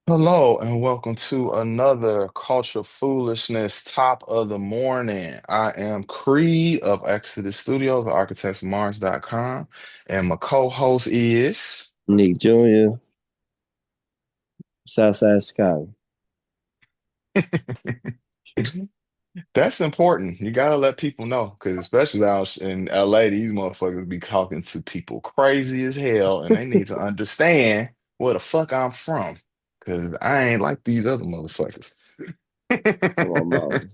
Hello and welcome to another Culture Foolishness top of the morning. I am Creed of Exodus Studios, architectsmars.com, and my co-host is Nic Jr., Southside Chicago. that's important. You gotta let people know, because especially out in LA, these motherfuckers be talking to people crazy as hell, and they need to understand where the fuck I'm from, because I ain't like these other motherfuckers. Come on, Mom.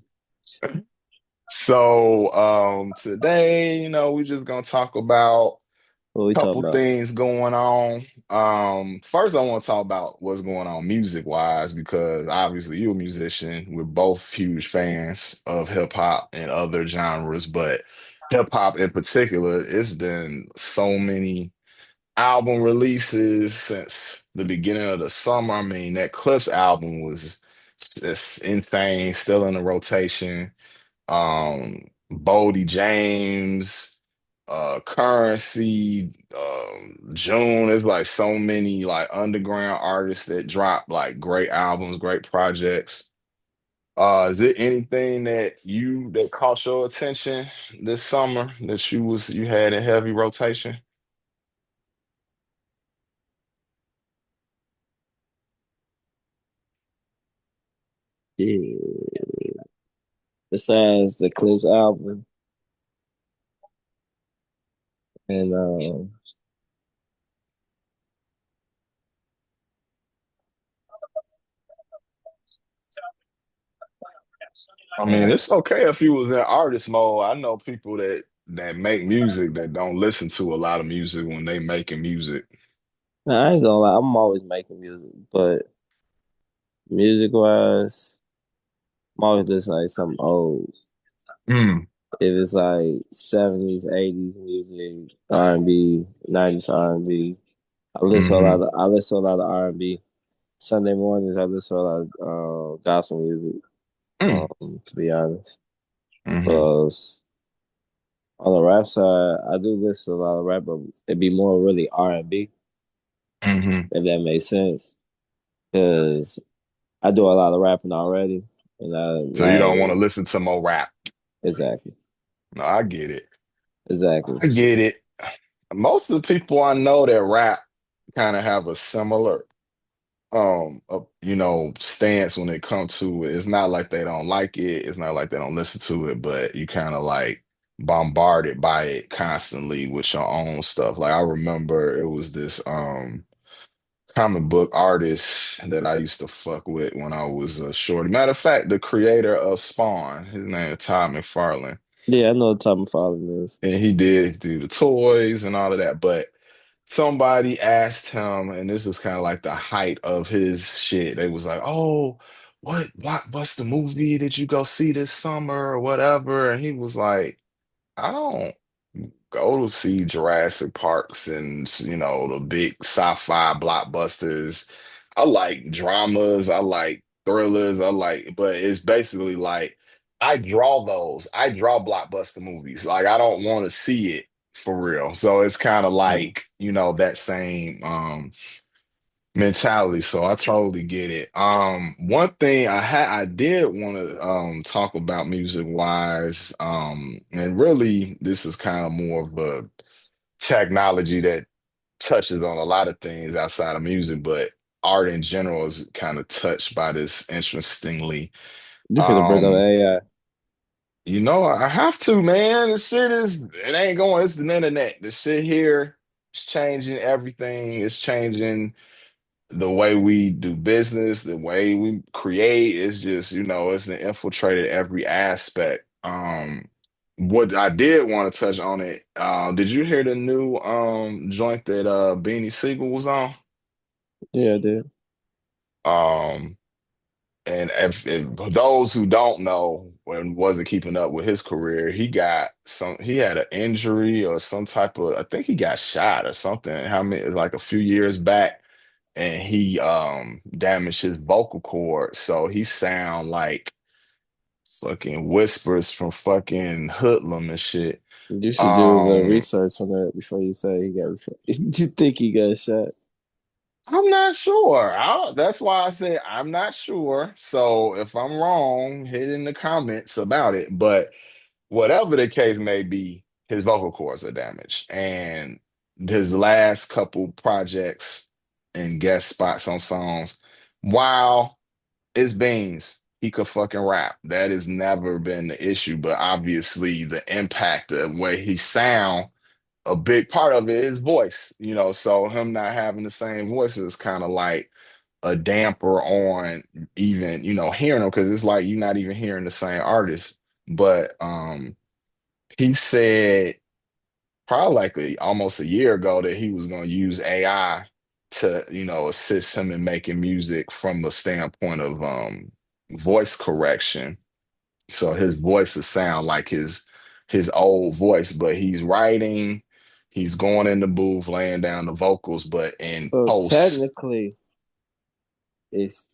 So today, we're just gonna talk about What we a talking couple about? things going on. First I want to talk about what's going on music wise, because obviously you're a musician. We're both huge fans of hip hop and other genres, but hip hop in particular, it's been so many album releases since the beginning of the summer. I mean, that Clips album was just insane, still in the rotation. Bodie James, Currency, June. There's like so many like underground artists that drop like great albums, great projects. Is it anything that caught your attention this summer that you had in heavy rotation? Yeah. Besides the Clips album and I mean, it's okay if you was in artist mode. I know people that make music that don't listen to a lot of music when they making music. I ain't gonna lie, I'm always making music, but music wise, I'm always listening like something old. Mm, If it's like 70s, 80s music, R&B, 90s R&B, hmm I listen to a lot of R&B. Sunday mornings I listen to a lot of gospel music, mm, to be honest. hmm Because on the rap side, I do listen to a lot of rap, but it'd be more really R&B, hmm if that makes sense. Because I do a lot of rapping already, and So you don't want like to listen to more rap. exactly, No, I get it. exactly. I get it. Most of the people I know that rap kind of have a similar stance when it comes to it. It's not like they don't like it. It's not like they don't listen to it, but you kind of like bombarded by it constantly with your own stuff. Like I remember it was this comic book artist that I used to fuck with when I was a shorty. Matter of fact, the creator of Spawn, his name is Todd McFarlane. Yeah, I know what type of father is. And he did do the toys and all of that. But somebody asked him, and this was kind of like the height of his shit. They was like, "Oh, what's the movie did you go see this summer or whatever?" And he was like, "I don't go to see Jurassic Parks and the big sci-fi blockbusters. I like dramas, I like thrillers, but it's basically like I draw those. I draw blockbuster movies. Like I don't want to see it for real. So it's kind of Mm. like, that same mentality. So I totally get it. One thing I did want to talk about music wise, and really this is kind of more of a technology that touches on a lot of things outside of music, but art in general is kind of touched by this interestingly. You finna bring up Um, AI. I have to, man. It ain't going, it's the internet. The shit here is changing everything. It's changing the way we do business, the way we create. Is just, it's infiltrated every aspect. What I did want to touch on it, did you hear the new joint that Beanie Siegel was on? Yeah, dude. Um, and if those who don't know and wasn't keeping up with his career, he had an injury or some type of, I think he got shot or something. How many, like a few years back, and he damaged his vocal cord, so he sound like fucking whispers from fucking Hoodlum and shit. You should do a little Um, research on that before you say he got. You think he got shot? I'm not sure. That's why I say I'm not sure. So if I'm wrong, hit in the comments about it. But whatever the case may be, his vocal cords are damaged. And his last couple projects and guest spots on songs, while it's Beans, he could fucking rap. That has never been the issue. But obviously the impact, the way he sound, a big part of it is voice, so him not having the same voice is kind of like a damper on even, hearing him because it's like you're not even hearing the same artist. But he said probably like almost a year ago that he was going to use AI to, assist him in making music from the standpoint of voice correction. So his voice will sound like his old voice, but he's writing, he's going in the booth, laying down the vocals, but in So post, technically, it's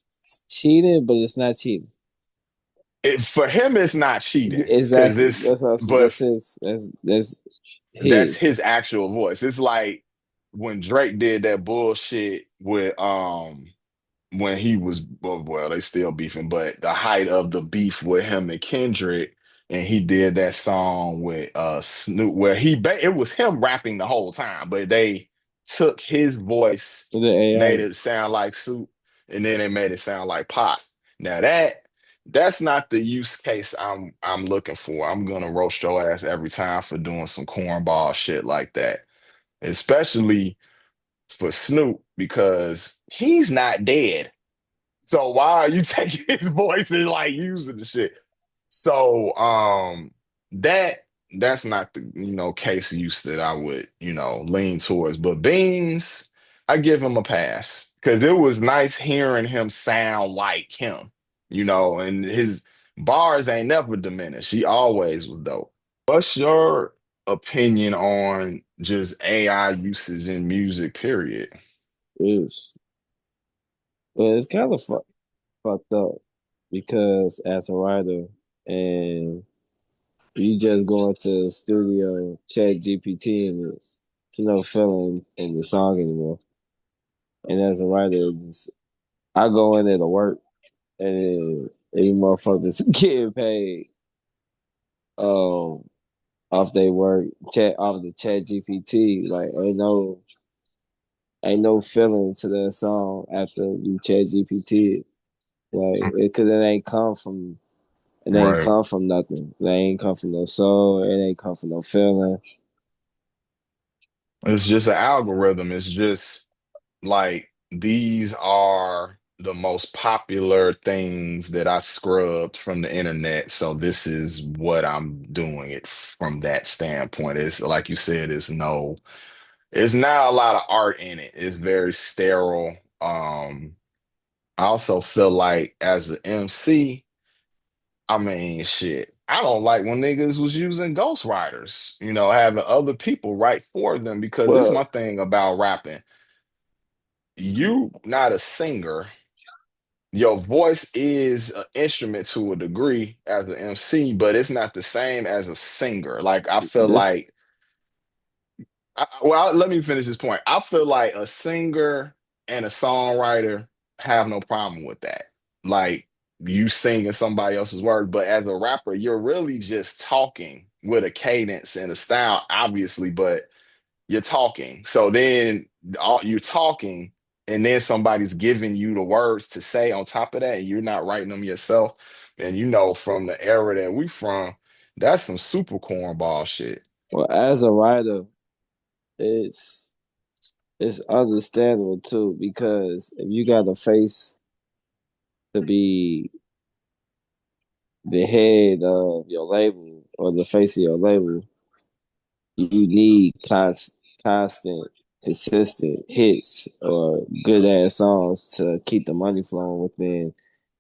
cheating, but it's not cheating. for him, it's not cheating because Exactly. but That's his. That's that's his. his actual voice. It's like when Drake did that bullshit with when he was well, they still beefing, but the height of the beef with him and Kendrick, and he did that song with Snoop where it was him rapping the whole time, but they took his voice, The made AI. it sound like Soup, and then they made it sound like Pop. Now that's not the use case I'm looking for. I'm gonna roast your ass every time for doing some cornball shit like that, especially for Snoop because he's not dead. So why are you taking his voice and like using the shit? So that that's not the case use that I would, lean towards. But Beans, I give him a pass because it was nice hearing him sound like him, and his bars ain't never diminished. He always was dope. What's your opinion on just AI usage in music, period? Is But it's kind of fucked up because as a writer and you just go into the studio, chat GPT, and it's no feeling in the song anymore. And as a writer, I go in there to work, and you motherfuckers getting paid um off they work, chat off the chat GPT. Like ain't no feeling to that song after you chat GPT. Like because it ain't Right. come from nothing. It ain't come from no soul. It ain't come from no feeling. It's just an algorithm. It's just like these are the most popular things that I scrubbed from the internet. So this is what I'm doing it from that standpoint. It's like you said, it's not a lot of art in it. It's very sterile. I also feel like as an MC, I mean, shit. I don't like when niggas was using ghostwriters, having other people write for them because it's my Well, thing about rapping. You not a singer. Your voice is an instrument to a degree as an MC, but it's not the same as a singer. Like I feel this like, let me finish this point. I feel like a singer and a songwriter have no problem with that. Like you singing somebody else's words, but as a rapper, you're really just talking with a cadence and a style, obviously, but you're talking. So then you're talking, and then somebody's giving you the words to say on top of that, and you're not writing them yourself. And from the era that we from, that's some super cornball shit. well, as a writer, it's it's understandable too because if you got a face to be the head of your label or the face of your label, you need constant, consistent hits or good ass songs to keep the money flowing within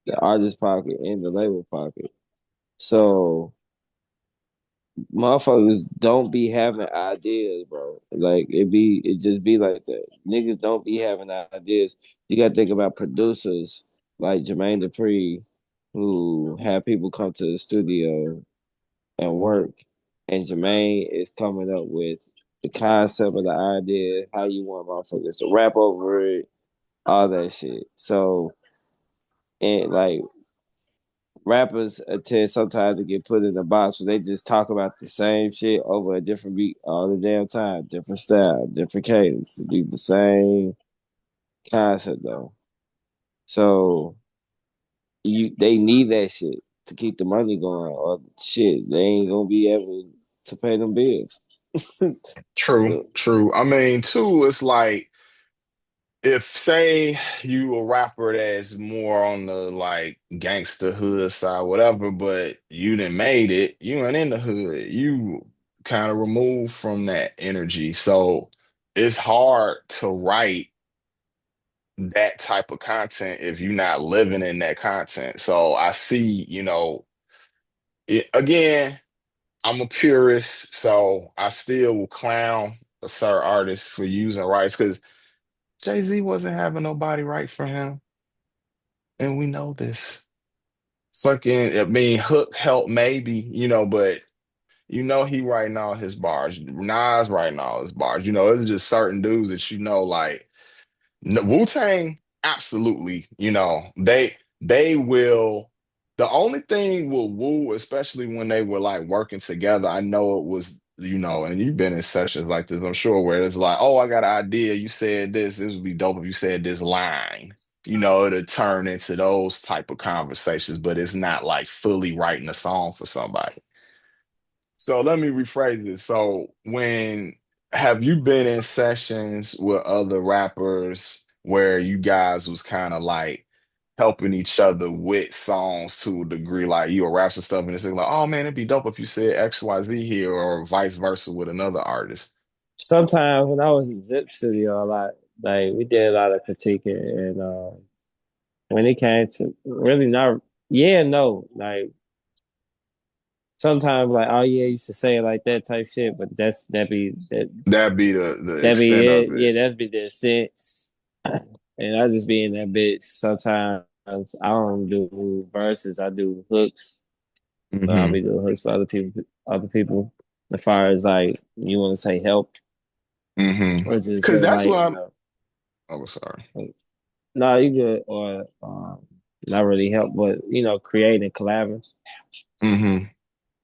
the artist pocket and the label pocket. So motherfuckers don't be having ideas, bro. Like it just be like that. Niggas don't be having ideas. You gotta think about producers like Jermaine Dupri, who have people come to the studio and work, and Jermaine is coming up with the concept of the idea, how you want motherfuckers to rap over it, all that shit. So and like rappers tend sometimes to get put in a box where they just talk about the same shit over a different beat all the damn time, different style, different cadence. It be the same concept though. So they need that shit to keep the money going, or shit they ain't gonna be able to pay them bills. True, So true. I mean, too, it's like if say you a rapper that's more on the like gangster hood side, whatever, but you done made it, you ain't in the hood, you kind of removed from that energy. So it's hard to write that type of content if you're not living in that content. So I see, again, I'm a purist, so I still will clown a certain artist for using rights because Jay-Z wasn't having nobody write for him. And we know this. Fucking, I mean, Hook helped maybe, but he writing all his bars. Nas writing all his bars. It's just certain dudes that like Wu-Tang, absolutely. They will. The only thing with Wu, especially when they were like working together, I know it was, and you've been in sessions like this, I'm sure, where it's like, oh, I got an idea. You said this. This would be dope if you said this line. It'll turn into those type of conversations, but it's not like fully writing a song for somebody. So let me rephrase it. So when have you been in sessions with other rappers where you guys was kind of like helping each other with songs to a degree, like you were rap some stuff and it's like, oh man, it'd be dope if you said XYZ here or vice versa with another artist. sometimes when I was in Zip Studio a lot, like we did a lot of critiquing, and when it came to really not, yeah, no, like sometimes like, oh yeah, you should say it like that type shit, but That'd be the that be extent it. of it. Yeah, that'd be the extent. And I just be in that bitch. Sometimes I don't do verses, I do hooks. So I'll Hmm. be doing hooks for other people. As far as like you want to say help Hmm. or just Because say that's like, what I'm, oh, sorry. no, you good or not really help, but creating collabing Hmm.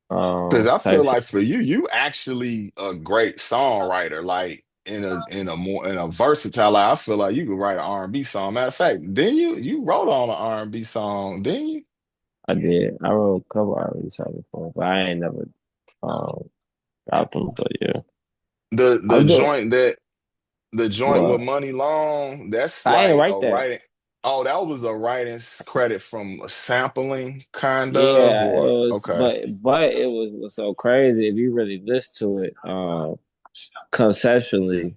Because I feel type like shit. for you, you actually a great songwriter. Like in a versatile. Like, I feel like you could write an R&B song. Matter of fact, then you wrote on an R&B song, didn't you? I did. I wrote a couple of these songs before, but I ain't never um dropped them. But yeah, The the I'm doing joint that the joint with what Money Long. That's I ain't like a write that. writing. Oh, that was a writing credit from a sampling, kind of, Yeah, it or was, okay. but it was so crazy if you really listen to it. Conceptually,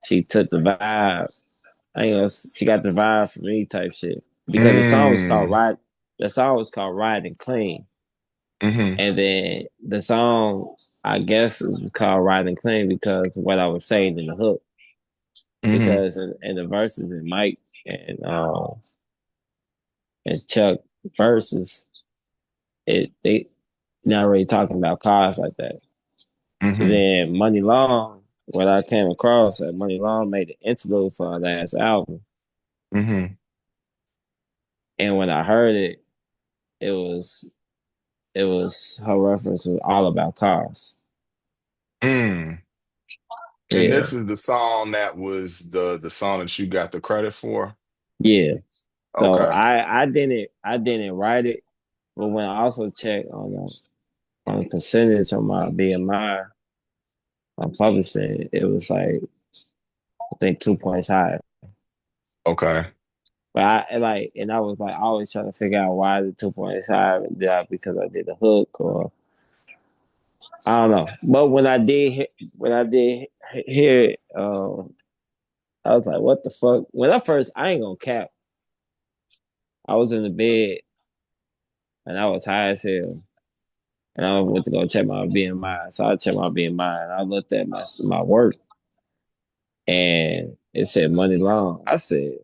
she took the vibe. I ain't gonna, she got the vibe from me type shit because the song was called Mm. Ride. The song was called Riding Clean, Hmm. and then the song I guess was called Riding Clean because of what I was saying in the hook. Hmm. Because in the verses and Mike and Chuck verses, they not really talking about cars like that. So Hmm. then Money Long, what I came across, Money Long made the interlude for our last album, Hmm. and when I heard it, it was it was her reference was all about cars. Mm. And Yeah, this is the song that was the song that you got the credit for. yeah. So Okay. I didn't write it, but when I also checked on the percentage on my BMI on publishing, it was like I think 2 points higher. Okay. But I was like always trying to figure out why the 2 points higher. Did I because I did a hook or I don't know. But when I did hear it, I was like, what the fuck? When I ain't gonna cap. I was in the bed and I was high as hell. And I went to go check my BMI. So I checked my BMI and I looked at my work and it said money long. I said,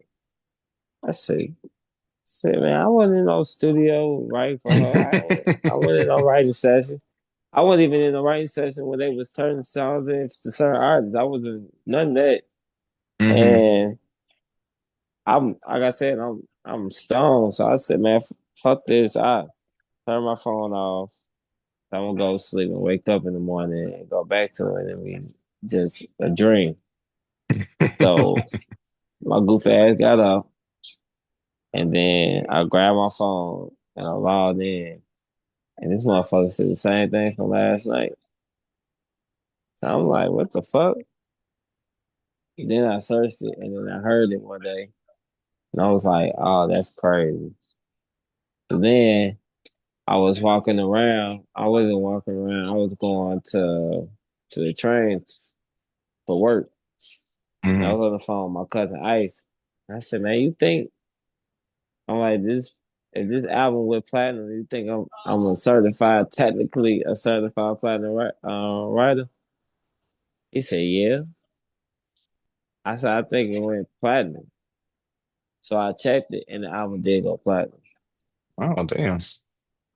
man, I wasn't in no studio writing for her. I wasn't in no writing session. I wasn't even in the writing session when they was turning songs in to certain artists. I wasn't none of that. Hmm. And I'm like I said, I'm stoned. So I said, man, fuck this. I turn my phone off. I'm gonna go to sleep and wake up in the morning and go back to it and we just a dream. So my goofy ass got up and then I grabbed my phone and I logged in. And this motherfucker said the same thing from last night. So I'm like, what the fuck? Then I searched it and then I heard it one day. And I was like, oh, that's crazy. So then I was walking around. I wasn't walking around. I was going to the train for work. And I Mhm. was on the phone with my cousin Ice. And I said, man, you think I'm like this if this album went platinum, you think I'm a certified, technically a certified platinum writer? He said, yeah. I said, I think it went platinum. So I checked it and the album did go platinum. Oh, damn.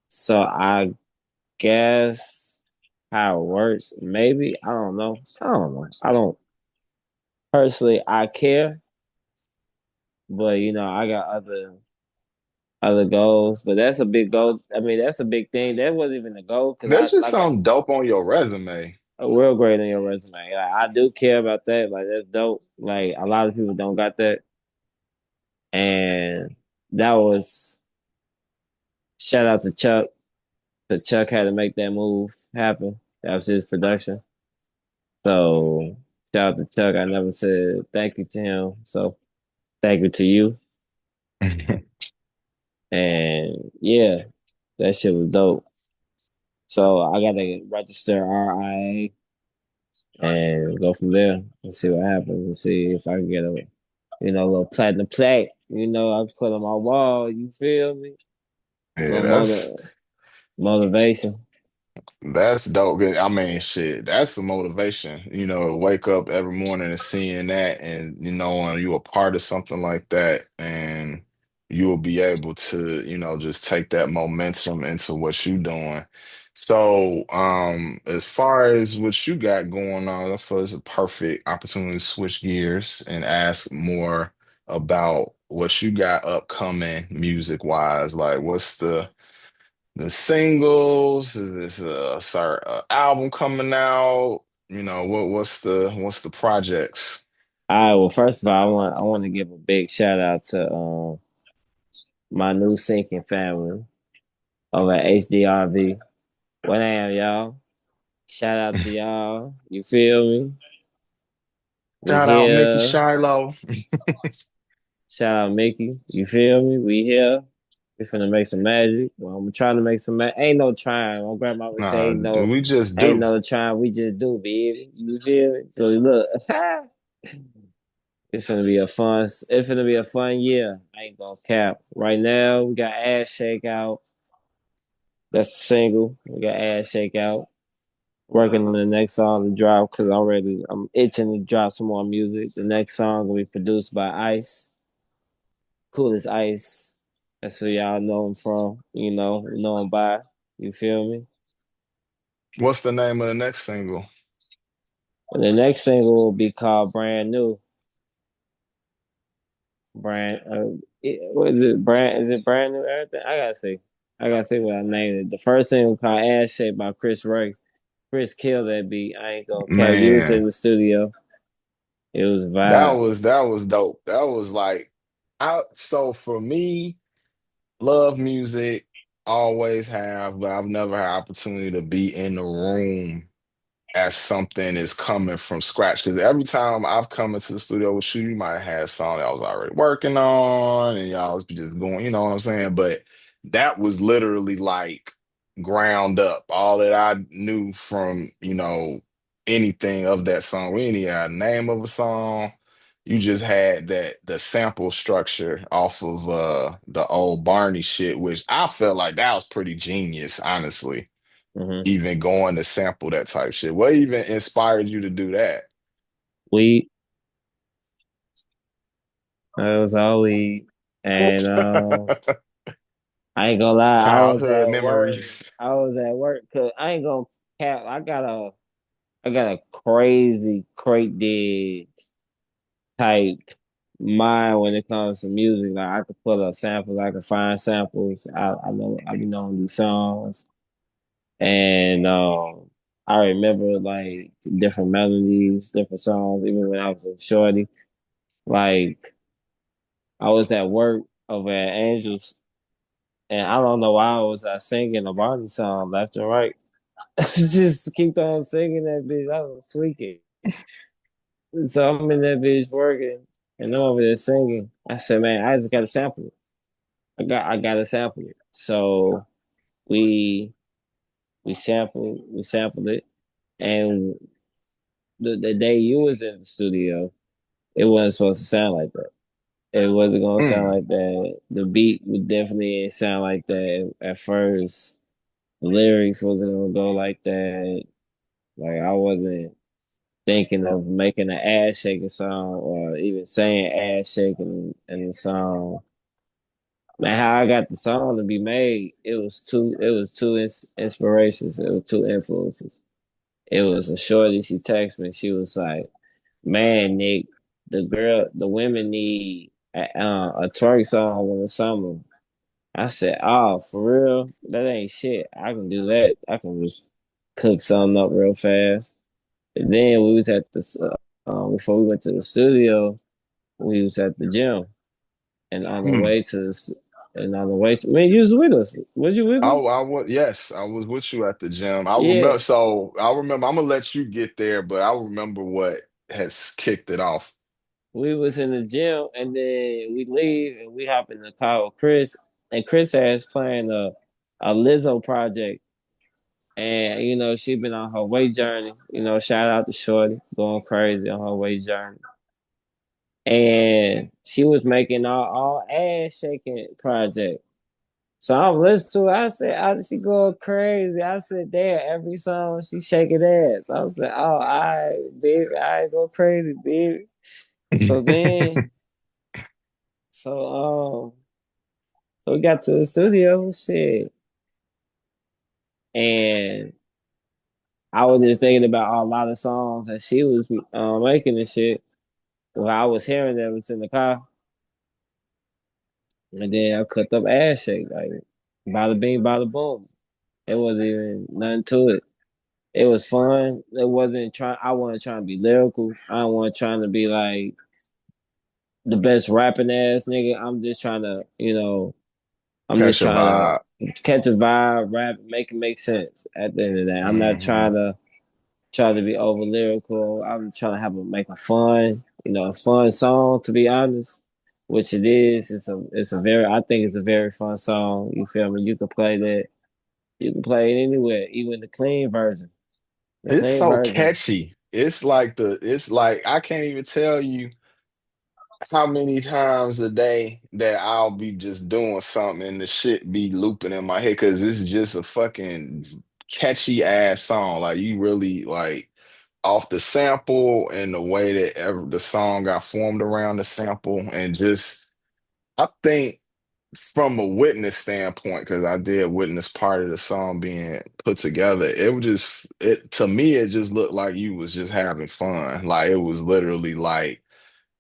So I guess how it works, maybe. I don't know. I don't know. I don't personally I care, but I got other goals. But that's a big goal. I mean, that's a big thing. That wasn't even a goal because That's just like I something dope on your resume. a real great on your resume. Like, I do care about that. Like that's dope. Like a lot of people don't got that. And that was shout out to Chuck. But Chuck had to make that move happen. That was his production. So shout out to Chuck. I never said thank you to him. So thank you to you. And yeah, that shit was dope. So I gotta register RIA and go from there and see what happens and see if I can get a little platinum plaque. I put on my wall. You feel me? A Yeah, little that's motivation. That's dope. I mean, shit, that's the motivation. Wake up every morning and seeing that, and when you a part of something like that, and you'll be able to, just take that momentum into what you're doing. So, as far as what you got going on, I feel it's a perfect opportunity to switch gears and ask more about what you got upcoming music wise. Like, what's the singles? Is this album coming out? What's the projects? All right. Well, first of all, I want to give a big shout out to my new sinking family over at HDRV. What I am, y'all? Shout out to y'all. You feel me? We Shout out Mickey here. Shiloh. Shout out Mickey. You feel me? We here. We finna make some magic. Well, I'm trying to make some magic. Ain't no trying. My grandma would say, Nah, we just ain't do. no trying. We just do, baby. You feel me? So look, It's gonna be a fun year. I ain't gonna cap. Right now, we got Ass Shake Out. That's the single. We got Ass Shake Out. Working on the next song to drop because I'm itching to drop some more music. The next song will be produced by Ice. Coolest Ice. That's who y'all know him from. Know him by. You feel me? What's the name of the next single? And the next single will be called Brand New. What is it? Brand is it brand new? Everything. I gotta see what I named it. The first single called Ass Shape by Chris Ray. Chris killed that beat. I ain't gonna care. You was in Man, the studio. It was a that vibe. was that was dope. That was like so for me, love music, always have, but I've never had opportunity to be in the room as something is coming from scratch. Because every time I've come into the studio with you, you might have had a song that I was already working on, and y'all was just going, you know what I'm saying? But that was literally like ground up. All that I knew from, anything of that song. We didn't even have a name of a song. You just had the sample structure off of the old Barney shit, which I felt like that was pretty genius, honestly, Hmm. even going to sample that type shit. What even inspired you to do that? We it was all we and I ain't gonna lie, Childhood memories. I was at work because I ain't gonna cap. I got a crazy crate dig type. mind when it comes to music. Like I could pull up samples, I could find samples. I know I be knowing these songs, and I remember like different melodies, different songs. Even when I was a shorty, like I was at work over at Angels, and I don't know why I was singing a Barney song left and right. Just keep on singing that bitch. I was tweaking. So I'm in that bitch working, and I'm over there singing. I said, man, I just gotta sample it. I gotta sample it. So we we sampled it, and the day you was in the studio, it wasn't supposed to sound like that. It wasn't gonna sound Mm. like that. The beat would definitely sound like that at first. The lyrics wasn't gonna go like that. Like I wasn't thinking of making an ass shaking song or even saying ass shaking in the song. Man, how I got the song to be made, it was two inspirations, it was two influences. It was a shorty, she texted me, she was like, man, Nick, the women need a twerk song in the summer. I said, oh, for real? That ain't shit. I can do that. I can just cook something up real fast. And then we was at the before we went to the studio, we was at the gym, and on the Mm. way to the, and on the way to, man, you was with us. Was you with me? I was, yes, I was with you at the gym. I remember, Yeah, so I remember, I'm gonna let you get there, but I remember what has kicked it off. we was in the gym, and then we leave, and we hop in the car with Chris, and Chris has playing a Lizzo project, and she been on her weight journey. Shout out to Shorty, going crazy on her weight journey. And she was making all ass shaking project. So I'm listening to it. I said, she going crazy. I said, damn, every song she shaking ass. I was like, oh, I baby, I go crazy, baby. So then, so so we got to the studio, shit, and I was just thinking about a lot of songs that she was making and shit. Well, I was hearing them in the car, and then I cut up ass shake like bada bing, bada boom. It wasn't even nothing to it. It was fun. It wasn't trying. I wasn't trying to be lyrical. I wasn't trying to be like the best rapping ass nigga. I'm just trying to, I'm just Catch a trying vibe. to catch a vibe, rap, make it make sense. At the end of the day, I'm not Hmm. trying to be over lyrical. I'm trying to make a fun, a fun song. To be honest, which it is. It's a very. I think it's a very fun song. You feel me? You can play that. You can play it anywhere, even the clean version. The It's clean so version. catchy. It's like I can't even tell you how many times a day that I'll be just doing something and the shit be looping in my head because it's just a fucking catchy ass song. Like you really like off the sample and the way that the song got formed around the sample and just I think from a witness standpoint, because I did witness part of the song being put together, it was just it to me it just looked like you was just having fun. Like it was literally like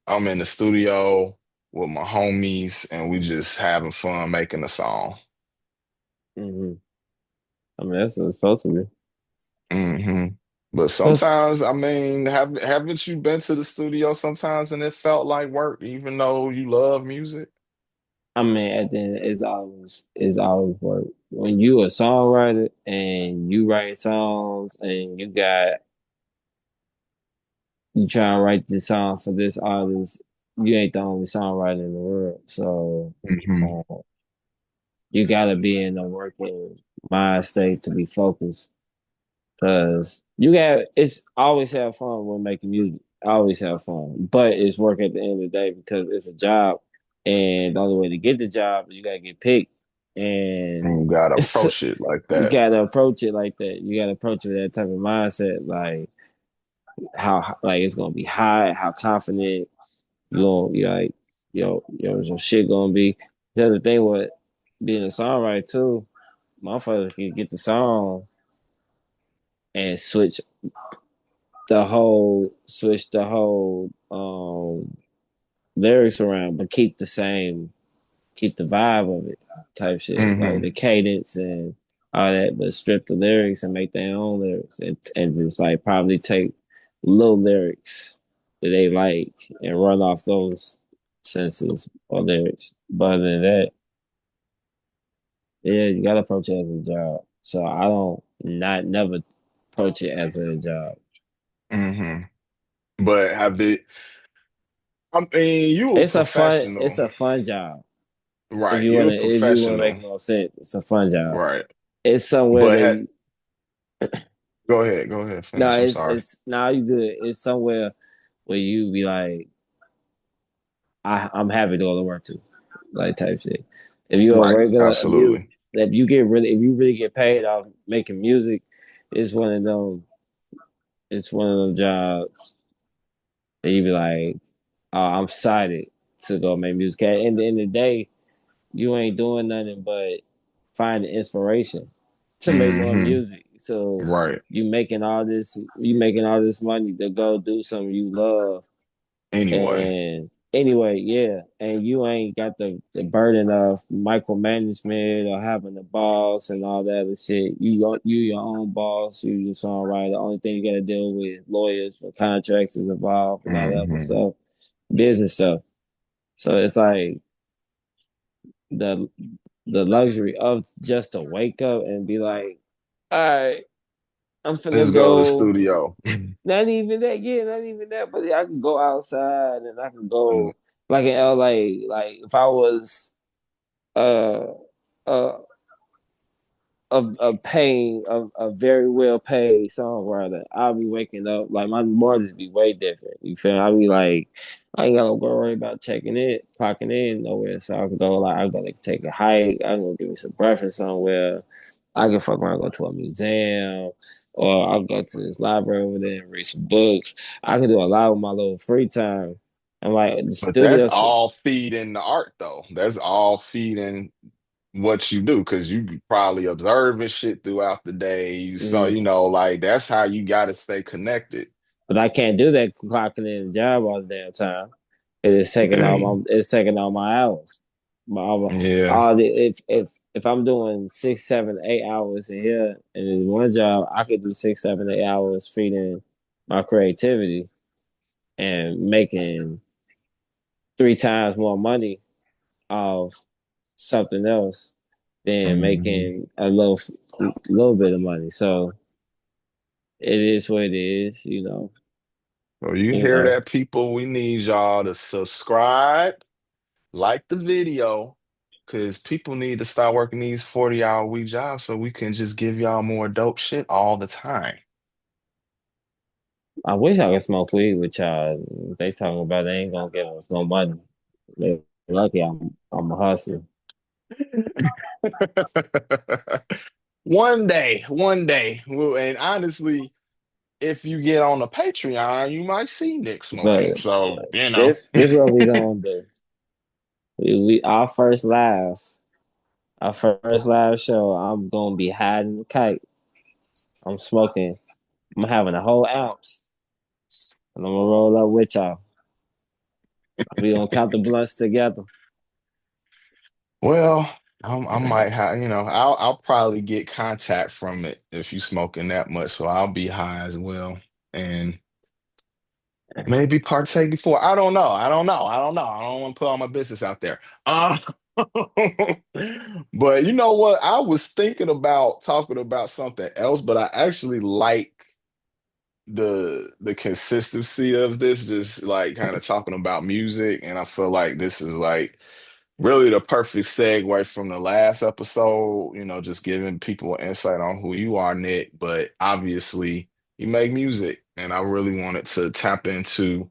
I'm in the studio with my homies and we just having fun making a song. Hmm. I mean, that's what it's supposed to be. Hmm. But Plus, sometimes, I mean, haven't you been to the studio sometimes and it felt like work, even though you love music? I mean, at the end, it's always work. When you a songwriter and you write songs and you try to write this song for this artist, you ain't the only songwriter in the world. So Hmm. uh, you gotta be in a working mind state to be focused. Cause it's always have fun when making music. Always have fun, but it's work at the end of the day because it's a job, and the only way to get the job is you gotta get picked, and You gotta it's approach it like you that. gotta approach it like that. You gotta approach it with that type of mindset, like how like it's gonna be high, how confident you like your shit gonna be. The other thing with being a songwriter too, motherfuckers can get the song and switch the whole lyrics around, but keep the vibe of it type shit, like Hmm. the cadence and all that, but strip the lyrics and make their own lyrics and just like probably take little lyrics that they like and run off those senses or lyrics. But other than that, yeah, you gotta approach it as a job. So I don't not never approach it as a job. Hmm. But have it, I mean, you a It's professional, a fun job. right? You a If you wanna make professional, more sense, it's a fun job. right? It's somewhere But that ha you go ahead, no, finish. I'm sorry. it's now you good. It's somewhere where you be like, I'm happy to go to work too, like type shit. If you're a Right, regular, absolutely. if you really get paid off making music, it's one of them. It's one of them jobs that you be like, oh, I'm excited to go make music. At the end of the day, you ain't doing nothing but finding inspiration to make more Hmm. music. So Right. you making all this money to go do something you love. Anyway. And anyway, yeah, and you ain't got the burden of micromanagement or having the boss and all that other shit. You your own boss. You your songwriter. The only thing you got to deal with lawyers for contracts is involved and all that other Hmm. stuff, business stuff. So it's like the the luxury of just to wake up and be like, all right, I'm Let's finna go to the go. studio. Not even that, yeah, not even that. But I can go outside and I can Mm, go like in LA. Like if I was uh uh a very well paid songwriter, I'll be waking up like my mornings be way different. You feel me? I'll be like, I ain't gotta go worry about checking it, clocking in nowhere. So I can go like I'm gonna take a hike, I'm gonna give me some breakfast somewhere. I can fuck around, go to a museum, or I'll go to this library over there and read some books. I can do a lot with my little free time. And like the but that's studio, all feeding the art, though. That's all feeding what you do because you probably observing shit throughout the day. You saw, mhm. like that's how you got to stay connected. But I can't do that clocking in the job all the damn time. Okay. It's taking all my hours. Yeah. All the if I'm doing 6, 7, 8 hours in here and in one job, I could do 6, 7, 8 hours feeding my creativity and making 3 times more money off something else than Hmm. making a little bit of money. So it is what it is, you know. So you You hear know. that, people? We need y'all to subscribe, like the video, because people need to start working these 40-hour week jobs so we can just give y'all more dope shit all the time. I wish I could smoke weed with y'all. They talking about they ain't gonna give us no money. They lucky I'm a hustler. One day. Well, and honestly, if you get on the Patreon, you might see Nick smoking. But So, you know. this what we gonna do. We our first live show. I'm gonna be hiding the kite. I'm smoking. I'm having a whole ounce, and I'm gonna roll up with y'all. We gonna count the blunts together. Well, I might have, I'll probably get contact from it if you smoking that much, so I'll be high as well. And maybe partake before. I don't know. I don't know. I don't know. I don't want to put all my business out there. But you know what? I was thinking about talking about something else, but I actually like the consistency of this, just like kind of talking about music, and I feel like this is like really the perfect segue from the last episode, just giving people insight on who you are, Nick, but obviously you make music, and I really wanted to tap into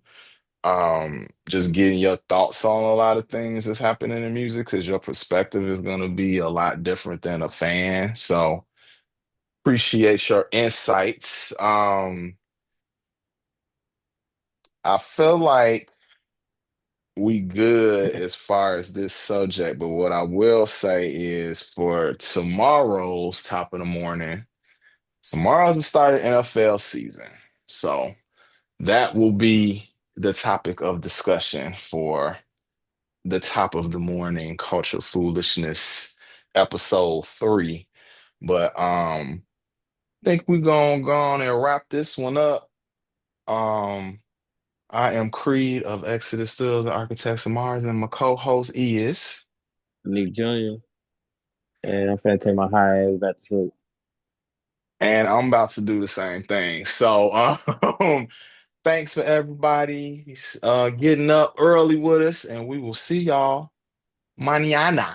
just getting your thoughts on a lot of things that's happening in music because your perspective is going to be a lot different than a fan. So appreciate your insights. I feel like we good as far as this subject, but what I will say is for tomorrow's top of the morning, tomorrow's the start of NFL season. So that will be the topic of discussion for the top of the morning culture foolishness episode 3. But think we gonna go on and wrap this one up. Um I am Creed of Exodus Still, the Architects of Mars, and my co-host is, Nic Jr. And I'm finna take my high ass back to sleep. and I'm about to do the same thing. So thanks for everybody getting up early with us, and we will see y'all mañana.